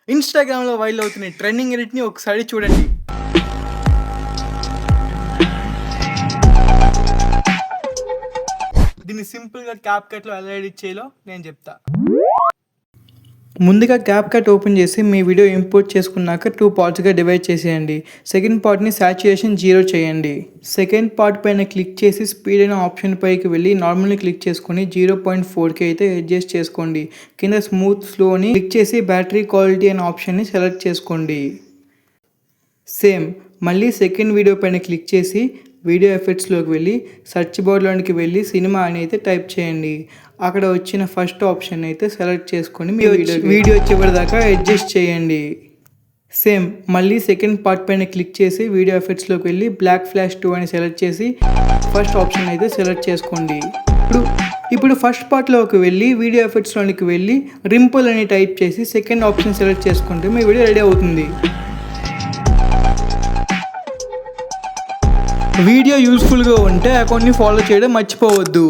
ఇన్‌స్టాగ్రామ్‌లో వైరల్ అవుతున్న ట్రెండింగ్ ఎడిట్‌ని ఒకసారి చూడండి. దీన్ని సింపుల్‌గా క్యాప్‌కట్‌లో ఎలా ఎడిట్ చేయాలో నేను చెప్తా. ముందుగా క్యాప్‌కట్ ఓపెన్ చేసి మీ వీడియో ఇంపోర్ట్ చేసుకున్నాక 2 పార్ట్స్‌గా డివైడ్ చేసేయండి. సెకండ్ పార్ట్‌ని సాచురేషన్ 0 చేయండి. సెకండ్ పార్ట్ పైన క్లిక్ చేసి స్పీడ్ అనే ఆప్షన్ పైకి వెళ్ళి నార్మల్‌ని క్లిక్ చేసుకొని 0.4కి అయితే అడ్జస్ట్ చేసుకోండి. కింద స్మూత్ స్లోని క్లిక్ చేసి బ్యాటరీ క్వాలిటీ అనే ఆప్షన్ని సెలెక్ట్ చేసుకోండి. సేమ్ మళ్ళీ సెకండ్ వీడియో పైన క్లిక్ చేసి వీడియో ఎఫెక్ట్స్లోకి వెళ్ళి సెర్చ్ బార్లోనికి వెళ్ళి సినిమా అని అయితే టైప్ చేయండి. అక్కడ వచ్చిన ఫస్ట్ ఆప్షన్ అయితే సెలెక్ట్ చేసుకొని మీ వీడియో చివరి దాకా అడ్జస్ట్ చేయండి. సేమ్ మళ్ళీ సెకండ్ పార్ట్ పైన క్లిక్ చేసి వీడియో ఎఫెక్ట్స్లోకి వెళ్ళి బ్లాక్ ఫ్లాష్ 2 అని సెలెక్ట్ చేసి ఫస్ట్ ఆప్షన్ అయితే సెలెక్ట్ చేసుకోండి. ఇప్పుడు ఫస్ట్ పార్ట్లోకి వెళ్ళి వీడియో ఎఫెక్ట్స్లోనికి వెళ్ళి రింపుల్ అని టైప్ చేసి సెకండ్ ఆప్షన్ సెలెక్ట్ చేసుకుంటే మీ వీడియో రెడీ అవుతుంది. వీడియో యూస్ఫుల్గా ఉంటే అకౌంట్ని ఫాలో చేయడం మర్చిపోవద్దు.